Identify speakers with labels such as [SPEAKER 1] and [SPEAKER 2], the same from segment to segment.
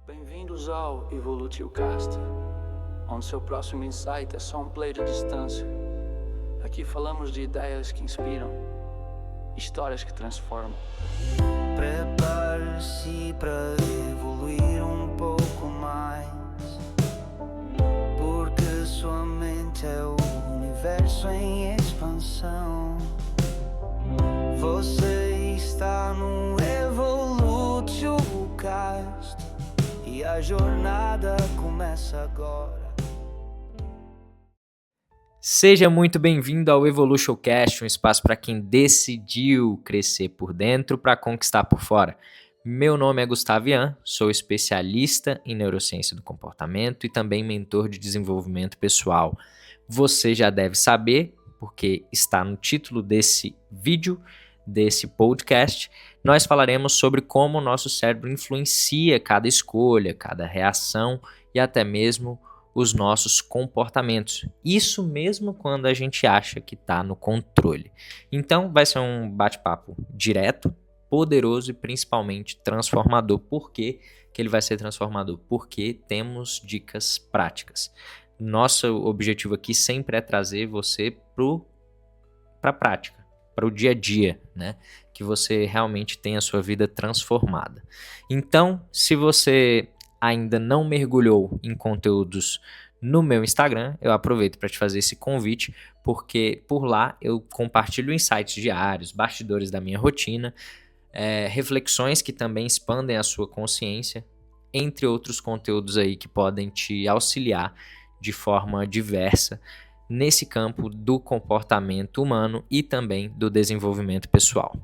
[SPEAKER 1] Bem-vindos ao Evolutio Cast, onde seu próximo insight é só um play de distância. Aqui falamos de ideias que inspiram, histórias que transformam.
[SPEAKER 2] Prepare-se para evoluir um pouco mais, porque sua mente é o universo em expansão. Você está no Evolutio Cast e a jornada começa agora.
[SPEAKER 3] Seja muito bem-vindo ao Evolution Cast, um espaço para quem decidiu crescer por dentro para conquistar por fora. Meu nome é Gustavo Ian, sou especialista em neurociência do comportamento e também mentor de desenvolvimento pessoal. Você já deve saber, porque está no título desse vídeo, desse podcast, nós falaremos sobre como o nosso cérebro influencia cada escolha, cada reação e até mesmo os nossos comportamentos. Isso mesmo quando a gente acha que está no controle. Então vai ser um bate-papo direto, poderoso e principalmente transformador. Por que ele vai ser transformador? Porque temos dicas práticas. Nosso objetivo aqui sempre é trazer você para a prática, para o dia a dia, né? Que você realmente tenha a sua vida transformada. Então, se você ainda não mergulhou em conteúdos no meu Instagram, eu aproveito para te fazer esse convite, porque por lá eu compartilho insights diários, bastidores da minha rotina, reflexões que também expandem a sua consciência, entre outros conteúdos aí que podem te auxiliar de forma diversa nesse campo do comportamento humano e também do desenvolvimento pessoal.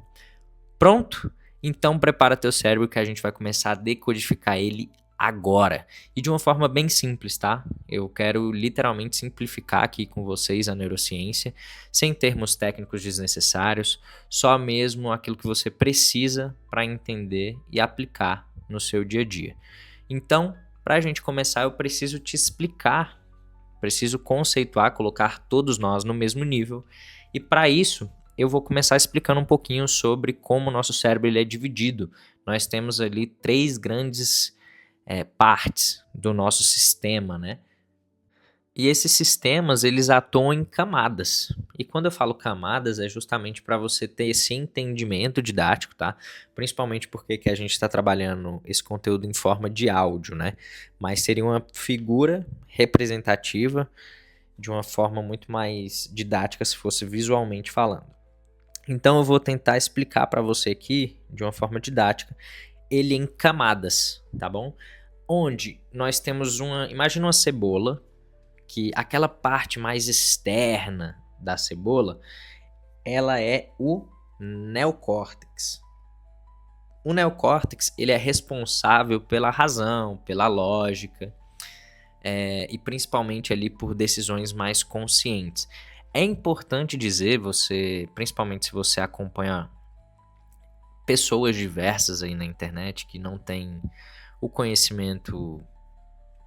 [SPEAKER 3] Pronto? Então prepara teu cérebro que a gente vai começar a decodificar ele agora. E de uma forma bem simples, tá? Eu quero literalmente simplificar aqui com vocês a neurociência, sem termos técnicos desnecessários, só mesmo aquilo que você precisa para entender e aplicar no seu dia a dia. Então, para a gente começar, eu preciso te explicar, preciso conceituar, colocar todos nós no mesmo nível. E para isso, eu vou começar explicando um pouquinho sobre como o nosso cérebro ele é dividido. Nós temos ali três grandes partes do nosso sistema, né? E esses sistemas, eles atuam em camadas. E quando eu falo camadas, é justamente para você ter esse entendimento didático, tá? Principalmente porque que a gente está trabalhando esse conteúdo em forma de áudio, né? Mas seria uma figura representativa de uma forma muito mais didática se fosse visualmente falando. Então eu vou tentar explicar para você aqui, de uma forma didática, ele em camadas, tá bom? Onde nós temos imagina uma cebola, que aquela parte mais externa da cebola, ela é o neocórtex. O neocórtex, ele é responsável pela razão, pela lógica, e principalmente ali por decisões mais conscientes. É importante dizer, principalmente se você acompanha pessoas diversas aí na internet que não têm o conhecimento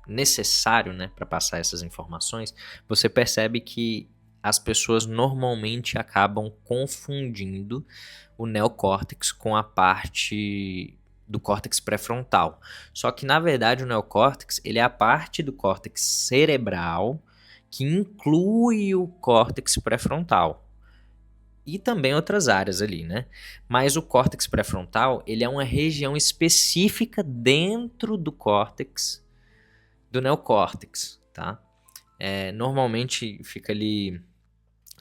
[SPEAKER 3] necessário, né, para passar essas informações, você percebe que as pessoas normalmente acabam confundindo o neocórtex com a parte do córtex pré-frontal. Só que, na verdade, o neocórtex ele é a parte do córtex cerebral que inclui o córtex pré-frontal. E também outras áreas ali, né? Mas o córtex pré-frontal, ele é uma região específica dentro do córtex, do neocórtex, tá? Normalmente fica ali...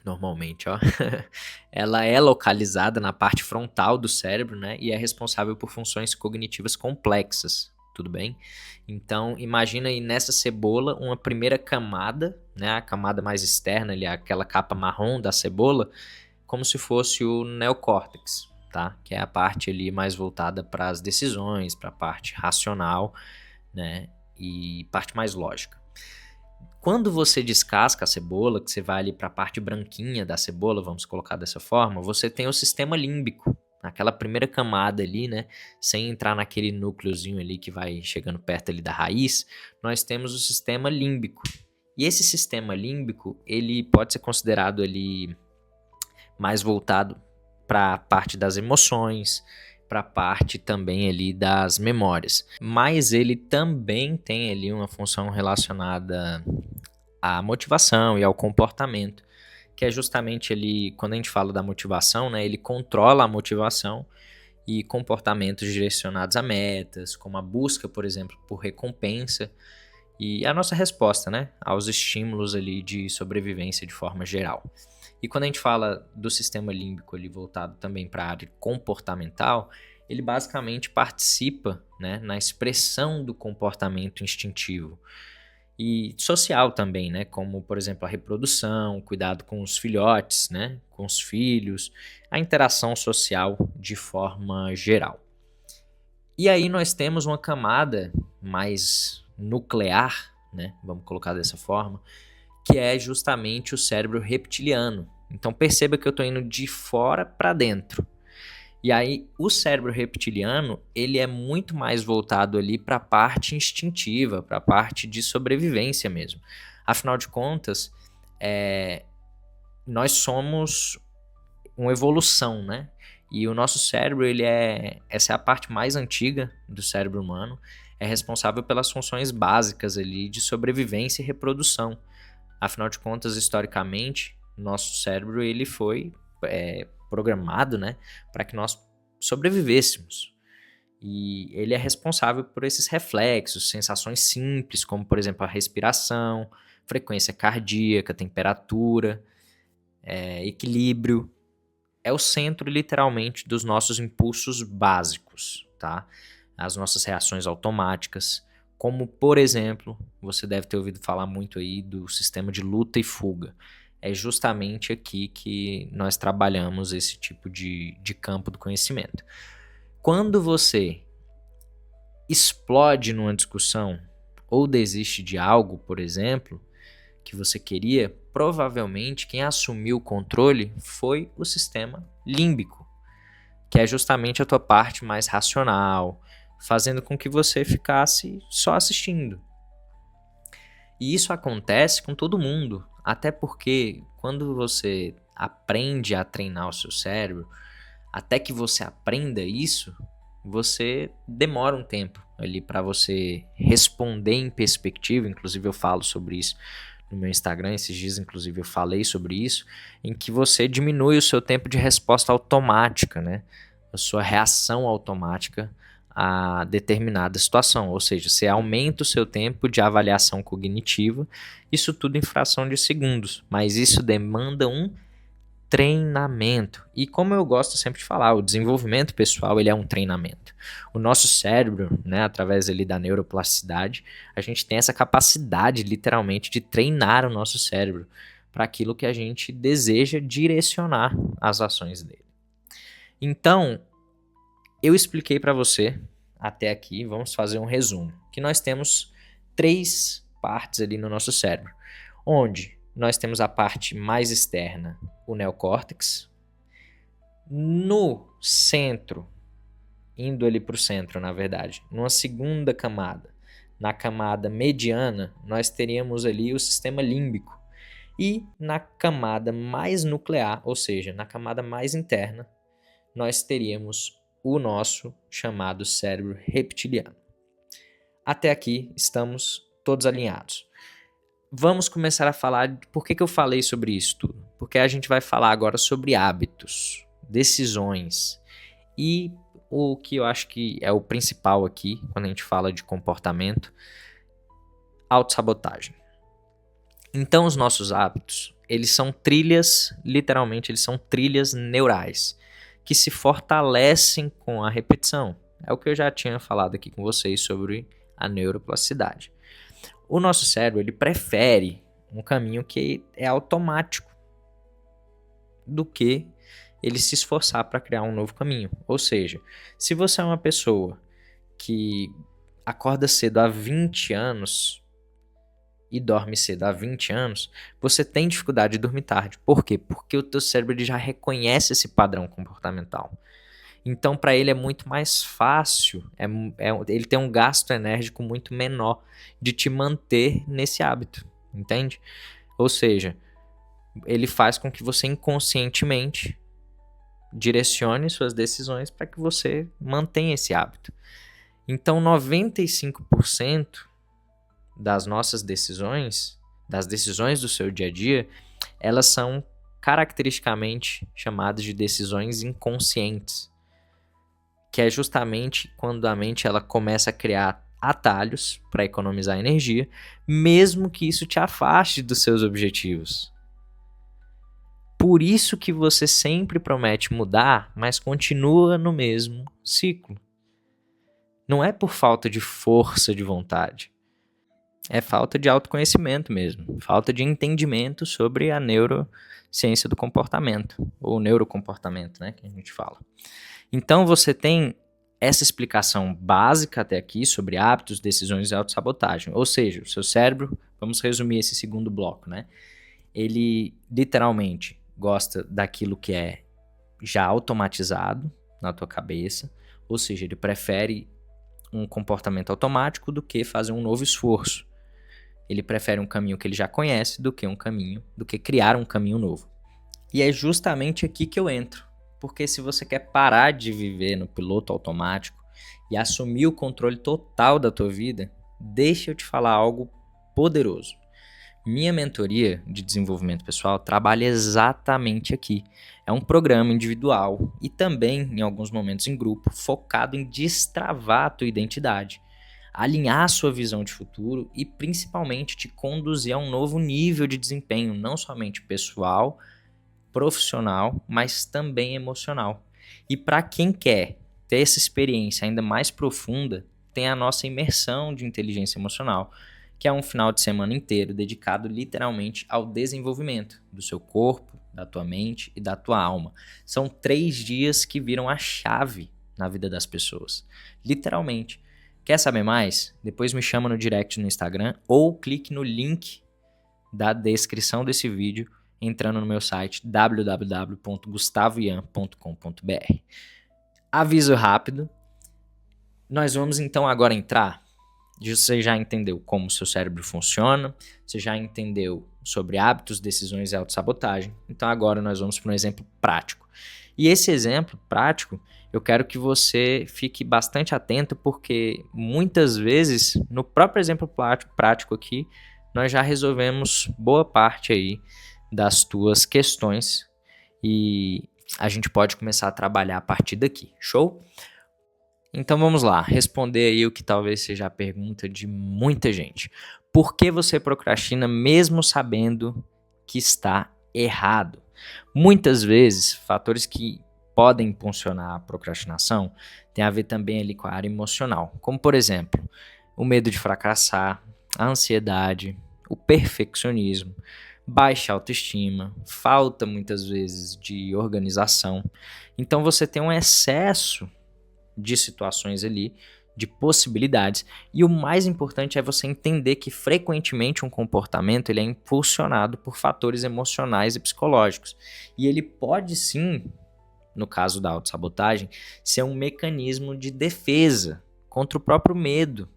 [SPEAKER 3] Normalmente, ó. Ela é localizada na parte frontal do cérebro, né? E é responsável por funções cognitivas complexas, tudo bem? Então, imagina aí nessa cebola uma primeira camada, né? A camada mais externa ali, aquela capa marrom da cebola, como se fosse o neocórtex, tá? Que é a parte ali mais voltada para as decisões, para a parte racional, né? E parte mais lógica. Quando você descasca a cebola, que você vai ali para a parte branquinha da cebola, vamos colocar dessa forma, você tem o sistema límbico, aquela primeira camada ali, né? Sem entrar naquele núcleozinho ali que vai chegando perto ali da raiz, nós temos o sistema límbico. E esse sistema límbico, ele pode ser considerado ali mais voltado para a parte das emoções, para a parte também ali das memórias. Mas ele também tem ali uma função relacionada à motivação e ao comportamento, que é justamente ali, quando a gente fala da motivação, né, ele controla a motivação e comportamentos direcionados a metas, como a busca, por exemplo, por recompensa e a nossa resposta, né, aos estímulos ali de sobrevivência de forma geral. E quando a gente fala do sistema límbico ali voltado também para a área comportamental, ele basicamente participa, né, na expressão do comportamento instintivo e social também, né, como por exemplo a reprodução, cuidado com os filhotes, né, com os filhos, a interação social de forma geral. E aí nós temos uma camada mais nuclear, né, vamos colocar dessa forma, que é justamente o cérebro reptiliano. Então perceba que eu estou indo de fora para dentro. E aí o cérebro reptiliano, ele é muito mais voltado ali para a parte instintiva, para a parte de sobrevivência mesmo. Afinal de contas, nós somos uma evolução, né? E o nosso cérebro, essa é a parte mais antiga do cérebro humano, é responsável pelas funções básicas ali de sobrevivência e reprodução. Afinal de contas, historicamente, nosso cérebro ele foi programado, né, para que nós sobrevivêssemos. E ele é responsável por esses reflexos, sensações simples, como, por exemplo, a respiração, frequência cardíaca, temperatura, equilíbrio. É o centro, literalmente, dos nossos impulsos básicos, tá? As nossas reações automáticas, como, por exemplo, você deve ter ouvido falar muito aí do sistema de luta e fuga. É justamente aqui que nós trabalhamos esse tipo de campo do conhecimento. Quando você explode numa discussão ou desiste de algo, por exemplo, que você queria, provavelmente quem assumiu o controle foi o sistema límbico, que é justamente a tua parte mais racional, fazendo com que você ficasse só assistindo. E isso acontece com todo mundo, até porque quando você aprende a treinar o seu cérebro, até que você aprenda isso, você demora um tempo ali para você responder em perspectiva. Inclusive eu falo sobre isso no meu Instagram, esses dias inclusive eu falei sobre isso, em que você diminui o seu tempo de resposta automática, né? A sua reação automática a determinada situação, ou seja, você aumenta o seu tempo de avaliação cognitiva, isso tudo em fração de segundos, mas isso demanda um treinamento. E como eu gosto sempre de falar, o desenvolvimento pessoal ele é um treinamento. O nosso cérebro, né, através ali da neuroplasticidade, a gente tem essa capacidade literalmente de treinar o nosso cérebro para aquilo que a gente deseja direcionar as ações dele. Então, eu expliquei para você até aqui, vamos fazer um resumo, que nós temos 3 partes ali no nosso cérebro, onde nós temos a parte mais externa, o neocórtex, no centro, indo ali para o centro, na verdade, numa segunda camada, na camada mediana, nós teríamos ali o sistema límbico, e na camada mais nuclear, ou seja, na camada mais interna, nós teríamos o nosso chamado cérebro reptiliano. Até aqui estamos todos alinhados. Vamos começar a falar de por que eu falei sobre isso tudo. Porque a gente vai falar agora sobre hábitos, decisões e o que eu acho que é o principal aqui, quando a gente fala de comportamento, autossabotagem. Então os nossos hábitos, eles são trilhas, literalmente eles são trilhas neurais, que se fortalecem com a repetição. É o que eu já tinha falado aqui com vocês sobre a neuroplasticidade. O nosso cérebro ele prefere um caminho que é automático do que ele se esforçar para criar um novo caminho. Ou seja, se você é uma pessoa que acorda cedo há 20 anos e dorme cedo há 20 anos, você tem dificuldade de dormir tarde. Por quê? Porque o teu cérebro ele já reconhece esse padrão comportamental. Então, para ele é muito mais fácil, ele tem um gasto enérgico muito menor de te manter nesse hábito, entende? Ou seja, ele faz com que você inconscientemente direcione suas decisões para que você mantenha esse hábito. Então, 95% das nossas decisões, das decisões do seu dia a dia, elas são caracteristicamente chamadas de decisões inconscientes, que é justamente quando a mente ela começa a criar atalhos para economizar energia, mesmo que isso te afaste dos seus objetivos. Por isso que você sempre promete mudar, mas continua no mesmo ciclo. Não é por falta de força de vontade. É falta de autoconhecimento mesmo. Falta de entendimento sobre a neurociência do comportamento. Ou neurocomportamento, né, que a gente fala. Então você tem essa explicação básica até aqui sobre hábitos, decisões e autossabotagem. Ou seja, o seu cérebro, vamos resumir esse segundo bloco, né? Ele literalmente gosta daquilo que é já automatizado na tua cabeça, ou seja, ele prefere um comportamento automático do que fazer um novo esforço. Ele prefere um caminho que ele já conhece do que criar um caminho novo. E é justamente aqui que eu entro, porque se você quer parar de viver no piloto automático e assumir o controle total da tua vida, deixa eu te falar algo poderoso. Minha mentoria de desenvolvimento pessoal trabalha exatamente aqui. É um programa individual e também, em alguns momentos em grupo, focado em destravar a tua identidade, alinhar a sua visão de futuro e principalmente te conduzir a um novo nível de desempenho, não somente pessoal, profissional, mas também emocional. E para quem quer ter essa experiência ainda mais profunda, tem a nossa imersão de inteligência emocional, que é um final de semana inteiro dedicado literalmente ao desenvolvimento do seu corpo, da tua mente e da tua alma. São 3 dias que viram a chave na vida das pessoas, literalmente. Quer saber mais? Depois me chama no direct no Instagram ou clique no link da descrição desse vídeo entrando no meu site www.gustavoian.com.br. Aviso rápido, nós vamos então agora entrar. Você já entendeu como o seu cérebro funciona, você já entendeu sobre hábitos, decisões e autossabotagem. Então agora nós vamos para um exemplo prático. E esse exemplo prático, eu quero que você fique bastante atento, porque muitas vezes, no próprio exemplo prático aqui, nós já resolvemos boa parte aí das tuas questões e a gente pode começar a trabalhar a partir daqui. Show? Então vamos lá, responder aí o que talvez seja a pergunta de muita gente. Por que você procrastina mesmo sabendo que está errado? Muitas vezes, fatores que podem impulsionar a procrastinação têm a ver também ali com a área emocional, como por exemplo, o medo de fracassar, a ansiedade, o perfeccionismo, baixa autoestima, falta muitas vezes de organização. Então você tem um excesso de situações ali, de possibilidades, e o mais importante é você entender que frequentemente um comportamento ele é impulsionado por fatores emocionais e psicológicos, e ele pode sim, no caso da autossabotagem, ser um mecanismo de defesa contra o próprio medo,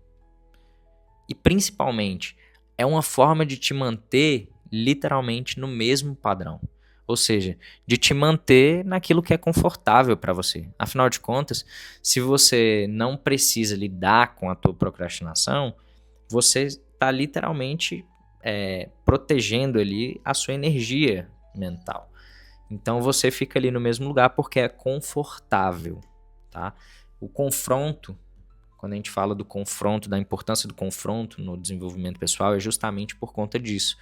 [SPEAKER 3] e principalmente é uma forma de te manter literalmente no mesmo padrão. Ou seja, de te manter naquilo que é confortável para você. Afinal de contas, se você não precisa lidar com a tua procrastinação, você está literalmente protegendo ali a sua energia mental. Então você fica ali no mesmo lugar porque é confortável, tá? O confronto, quando a gente fala do confronto, da importância do confronto no desenvolvimento pessoal, é justamente por conta disso.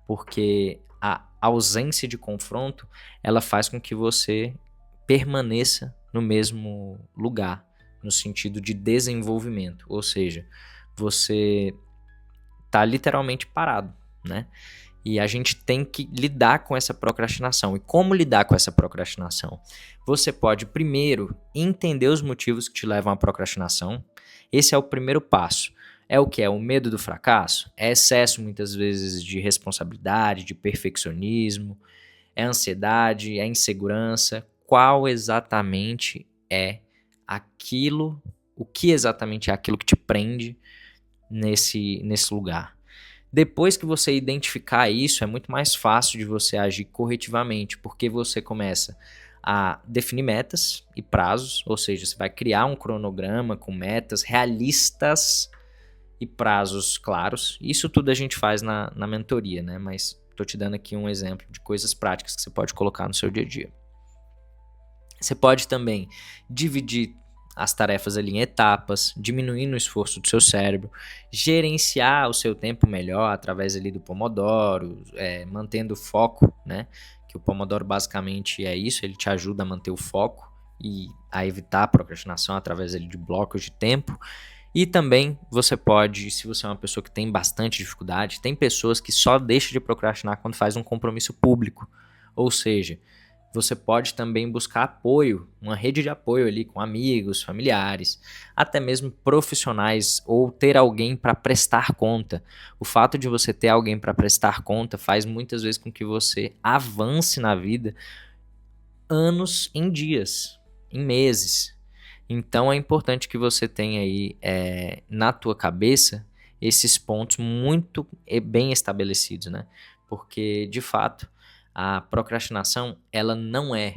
[SPEAKER 3] Porque a ausência de confronto, ela faz com que você permaneça no mesmo lugar, no sentido de desenvolvimento. Ou seja, você está literalmente parado, né? E a gente tem que lidar com essa procrastinação. E como lidar com essa procrastinação? Você pode, primeiro, entender os motivos que te levam à procrastinação. Esse é o primeiro passo. É o que? É o medo do fracasso? É excesso, muitas vezes, de responsabilidade, de perfeccionismo? É ansiedade? É insegurança? Qual exatamente é aquilo? O que exatamente é aquilo que te prende nesse lugar? Depois que você identificar isso, é muito mais fácil de você agir corretivamente, porque você começa a definir metas e prazos, ou seja, você vai criar um cronograma com metas realistas e prazos claros. Isso tudo a gente faz na mentoria, né? Mas estou te dando aqui um exemplo de coisas práticas que você pode colocar no seu dia a dia. Você pode também dividir as tarefas ali em etapas, diminuindo o esforço do seu cérebro, gerenciar o seu tempo melhor através ali do Pomodoro, mantendo o foco, né? Que o Pomodoro basicamente é isso, ele te ajuda a manter o foco e a evitar a procrastinação através ali de blocos de tempo. E também você pode, se você é uma pessoa que tem bastante dificuldade, tem pessoas que só deixam de procrastinar quando faz um compromisso público, ou seja, você pode também buscar apoio, uma rede de apoio ali com amigos, familiares, até mesmo profissionais ou ter alguém para prestar conta. O fato de você ter alguém para prestar conta faz muitas vezes com que você avance na vida anos em dias, em meses. Então é importante que você tenha aí na tua cabeça esses pontos muito bem estabelecidos, né? Porque, de fato, a procrastinação, ela não é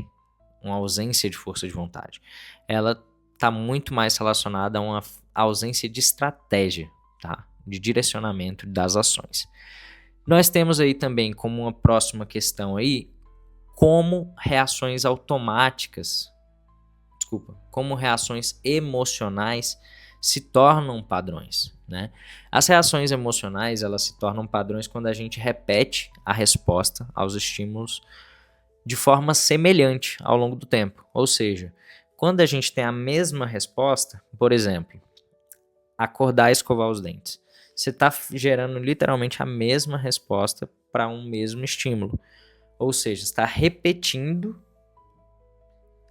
[SPEAKER 3] uma ausência de força de vontade. Ela está muito mais relacionada a uma ausência de estratégia, tá? De direcionamento das ações. Nós temos aí também como uma próxima questão aí, como reações emocionais se tornam padrões, né? As reações emocionais, elas se tornam padrões quando a gente repete a resposta aos estímulos de forma semelhante ao longo do tempo. Ou seja, quando a gente tem a mesma resposta, por exemplo, acordar e escovar os dentes, você está gerando literalmente a mesma resposta para um mesmo estímulo. Ou seja, está repetindo,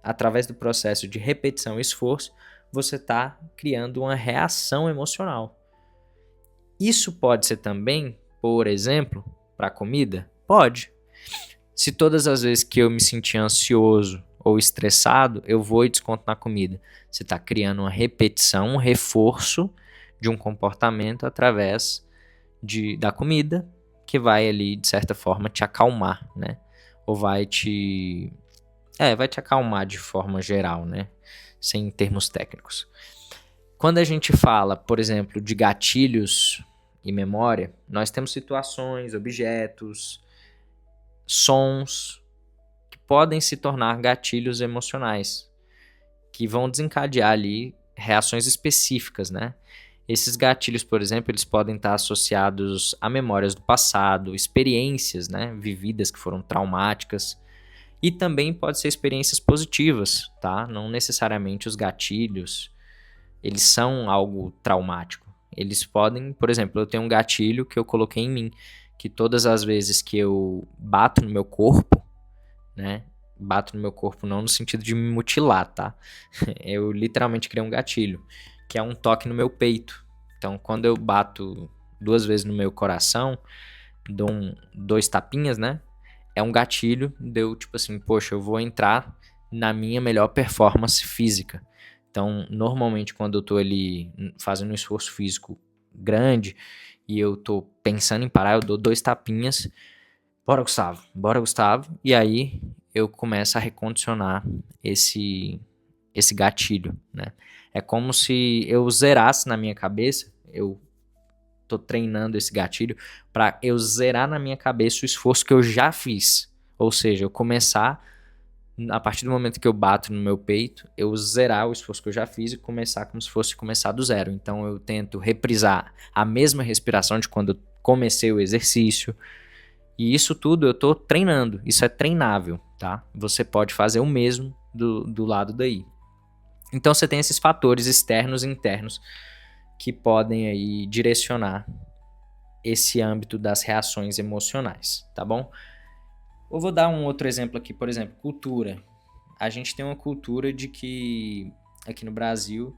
[SPEAKER 3] através do processo de repetição e esforço, você está criando uma reação emocional. Isso pode ser também, por exemplo, para a comida? Pode. Se todas as vezes que eu me sentir ansioso ou estressado, eu vou e desconto na comida. Você está criando uma repetição, um reforço de um comportamento através da comida, que vai ali, de certa forma, te acalmar, né? Ou vai te acalmar de forma geral, né? Sem termos técnicos. Quando a gente fala, por exemplo, de gatilhos e memória, nós temos situações, objetos, sons que podem se tornar gatilhos emocionais, que vão desencadear ali reações específicas, né? Esses gatilhos, por exemplo, eles podem estar associados a memórias do passado, experiências, né, vividas que foram traumáticas, e também pode ser experiências positivas, tá? Não necessariamente os gatilhos, eles são algo traumático. Eles podem, por exemplo, eu tenho um gatilho que eu coloquei em mim, que todas as vezes que eu bato no meu corpo, né? Bato no meu corpo não no sentido de me mutilar, tá? Eu literalmente criei um gatilho, que é um toque no meu peito. Então, quando eu bato 2 vezes no meu coração, dou 2 tapinhas, né? É um gatilho, deu tipo assim, poxa, eu vou entrar na minha melhor performance física. Então, normalmente quando eu tô ali fazendo um esforço físico grande e eu tô pensando em parar, eu dou 2 tapinhas, bora Gustavo, e aí eu começo a recondicionar esse gatilho, né? É como se eu zerasse na minha cabeça, eu tô treinando esse gatilho para eu zerar na minha cabeça o esforço que eu já fiz. Ou seja, eu começar, a partir do momento que eu bato no meu peito, eu zerar o esforço que eu já fiz e começar como se fosse começar do zero. Então eu tento reprisar a mesma respiração de quando eu comecei o exercício. E isso tudo eu tô treinando, isso é treinável, tá? Você pode fazer o mesmo do lado daí. Então você tem esses fatores externos e internos que podem aí direcionar esse âmbito das reações emocionais, tá bom? Eu vou dar um outro exemplo aqui, por exemplo, cultura. A gente tem uma cultura de que aqui no Brasil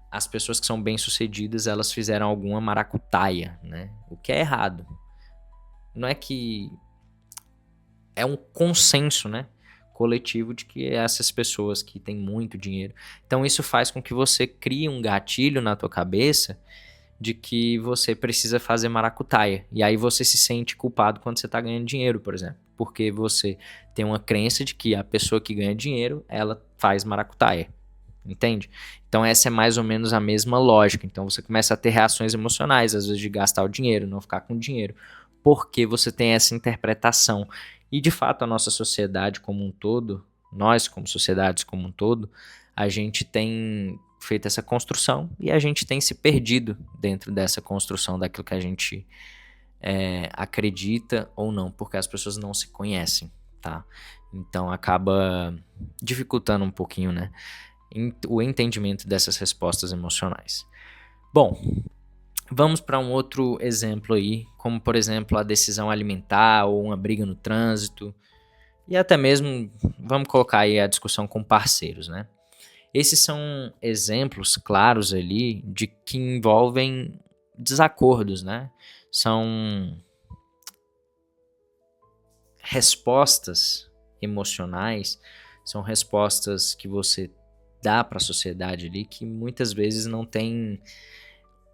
[SPEAKER 3] as pessoas que são bem-sucedidas, elas fizeram alguma maracutaia, né? O que é errado. Não é que é um consenso, né, coletivo de que essas pessoas que têm muito dinheiro. Então isso faz com que você crie um gatilho na tua cabeça de que você precisa fazer maracutaia. E aí você se sente culpado quando você está ganhando dinheiro, por exemplo. porque você tem uma crença de que a pessoa que ganha dinheiro, ela faz maracutaia, entende? Então essa é mais ou menos a mesma lógica. Então você começa a ter reações emocionais, às vezes de gastar o dinheiro, não ficar com dinheiro, porque você tem essa interpretação. E de fato a nossa sociedade como um todo, nós como sociedades como um todo, a gente tem feito essa construção e a gente tem se perdido dentro dessa construção daquilo que a gente acredita ou não, porque as pessoas não se conhecem, tá? Então acaba dificultando um pouquinho, né, o entendimento dessas respostas emocionais. Bom, vamos para um outro exemplo aí, como por exemplo a decisão alimentar ou uma briga no trânsito, e até mesmo vamos colocar aí a discussão com parceiros, né? Esses são exemplos claros ali de que envolvem desacordos, né? São respostas emocionais, são respostas que você dá para a sociedade ali que muitas vezes não tem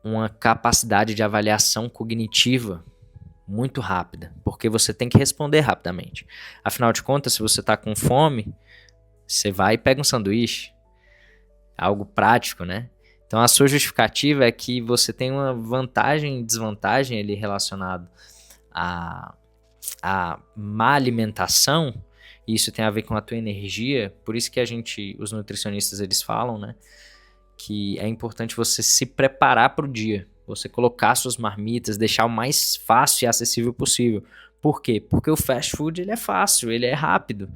[SPEAKER 3] uma capacidade de avaliação cognitiva muito rápida, porque você tem que responder rapidamente. Afinal de contas, se você está com fome, você vai e pega um sanduíche, algo prático, né? Então a sua justificativa é que você tem uma vantagem e desvantagem ali relacionado à má alimentação, e isso tem a ver com a tua energia, por isso que os nutricionistas, eles falam, né, que é importante você se preparar para o dia, você colocar suas marmitas, deixar o mais fácil e acessível possível. Por quê? Porque o fast food, ele é fácil, ele é rápido,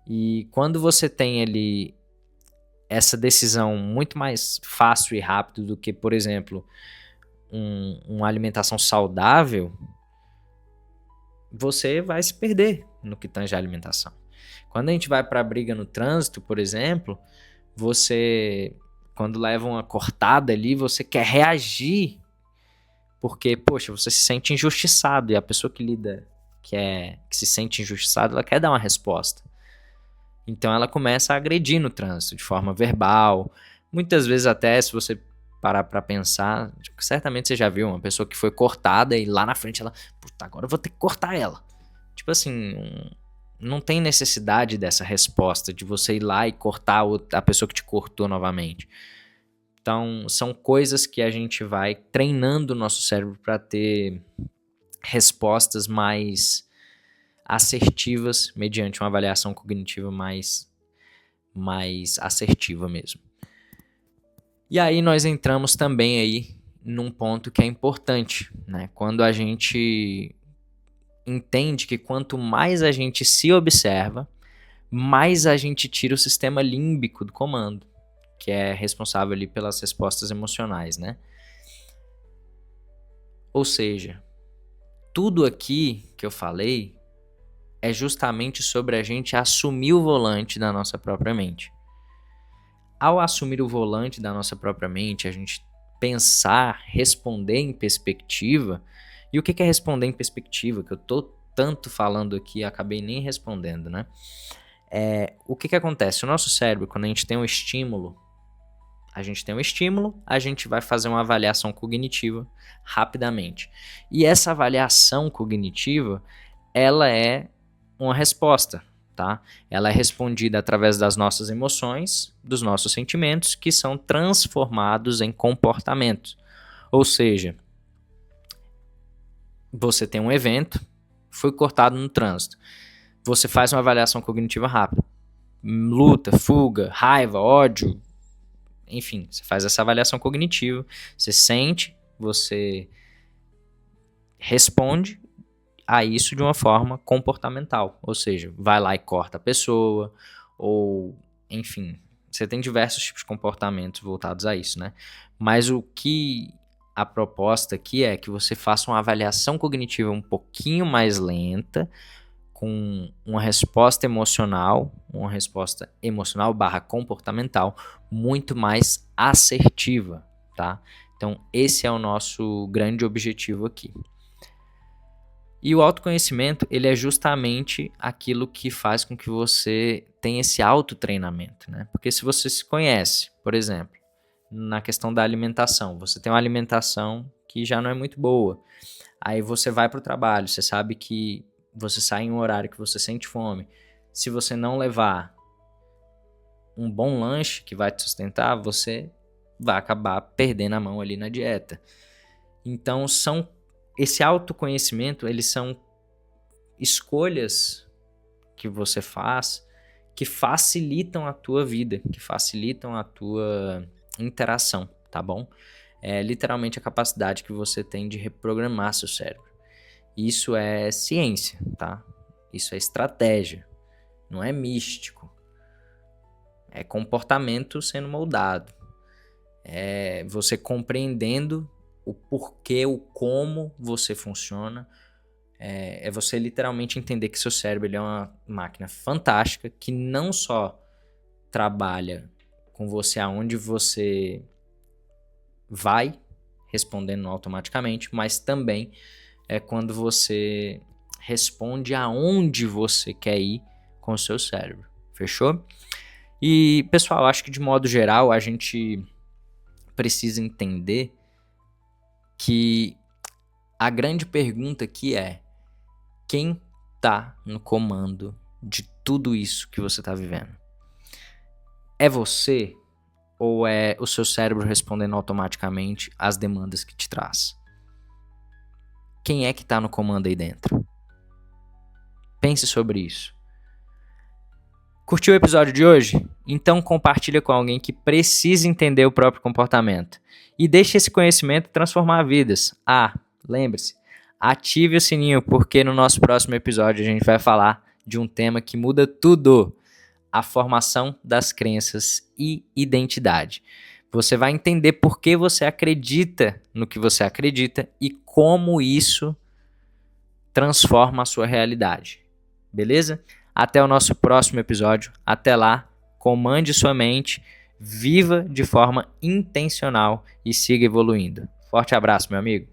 [SPEAKER 3] e quando você tem ali essa decisão muito mais fácil e rápido do que, por exemplo, uma alimentação saudável, você vai se perder no que tange a alimentação. Quando a gente vai para a briga no trânsito, por exemplo, você, quando leva uma cortada ali, você quer reagir, porque, poxa, você se sente injustiçado, e a pessoa que se sente injustiçada, ela quer dar uma resposta. Então ela começa a agredir no trânsito, de forma verbal, muitas vezes até, se você parar pra pensar, certamente você já viu uma pessoa que foi cortada e lá na frente ela, puta, agora eu vou ter que cortar ela. Tipo assim, não tem necessidade dessa resposta, de você ir lá e cortar a pessoa que te cortou novamente. Então, são coisas que a gente vai treinando o nosso cérebro para ter respostas mais assertivas, mediante uma avaliação cognitiva mais assertiva mesmo. E aí nós entramos também aí num ponto que é importante, né? Quando a gente entende que quanto mais a gente se observa, mais a gente tira o sistema límbico do comando, que é responsável ali pelas respostas emocionais, né? Ou seja, tudo aqui que eu falei é justamente sobre a gente assumir o volante da nossa própria mente. Ao assumir o volante da nossa própria mente, a gente pensar, responder em perspectiva. E o que é responder em perspectiva? Que eu tô tanto falando aqui, acabei nem respondendo, né? O que acontece? O nosso cérebro, quando a gente tem um estímulo, a gente vai fazer uma avaliação cognitiva rapidamente. E essa avaliação cognitiva, ela é uma resposta, tá? Ela é respondida através das nossas emoções, dos nossos sentimentos, que são transformados em comportamentos. Ou seja, você tem um evento, foi cortado no trânsito. Você faz uma avaliação cognitiva rápida. Luta, fuga, raiva, ódio, enfim, você faz essa avaliação cognitiva, você sente, você responde a isso de uma forma comportamental, ou seja, vai lá e corta a pessoa, ou enfim, você tem diversos tipos de comportamentos voltados a isso, né? Mas o que a proposta aqui é que você faça uma avaliação cognitiva um pouquinho mais lenta, com uma resposta emocional barra comportamental muito mais assertiva, tá? Então esse é o nosso grande objetivo aqui. E o autoconhecimento, ele é justamente aquilo que faz com que você tenha esse autotreinamento, né? Porque se você se conhece, por exemplo, na questão da alimentação, você tem uma alimentação que já não é muito boa. Aí você vai para o trabalho, você sabe que você sai em um horário que você sente fome, se você não levar um bom lanche que vai te sustentar, você vai acabar perdendo a mão ali na dieta. Então, esse autoconhecimento, eles são escolhas que você faz que facilitam a tua vida, que facilitam a tua interação, tá bom? É literalmente a capacidade que você tem de reprogramar seu cérebro. Isso é ciência, tá? Isso é estratégia, não é místico. É comportamento sendo moldado. É você compreendendo o porquê, o como você funciona. É você literalmente entender que seu cérebro ele é uma máquina fantástica que não só trabalha com você aonde você vai, respondendo automaticamente, mas também é quando você responde aonde você quer ir com o seu cérebro. Fechou? E, pessoal, acho que de modo geral a gente precisa entender que a grande pergunta aqui é: quem está no comando de tudo isso que você está vivendo? É você ou é o seu cérebro respondendo automaticamente às demandas que te traz? Quem é que está no comando aí dentro? Pense sobre isso. Curtiu o episódio de hoje? Então compartilha com alguém que precisa entender o próprio comportamento. E deixe esse conhecimento transformar vidas. Lembre-se, ative o sininho, porque no nosso próximo episódio a gente vai falar de um tema que muda tudo: a formação das crenças e identidade. Você vai entender por que você acredita no que você acredita e como isso transforma a sua realidade. Beleza? Até o nosso próximo episódio. Até lá, comande sua mente, viva de forma intencional e siga evoluindo. Forte abraço, meu amigo.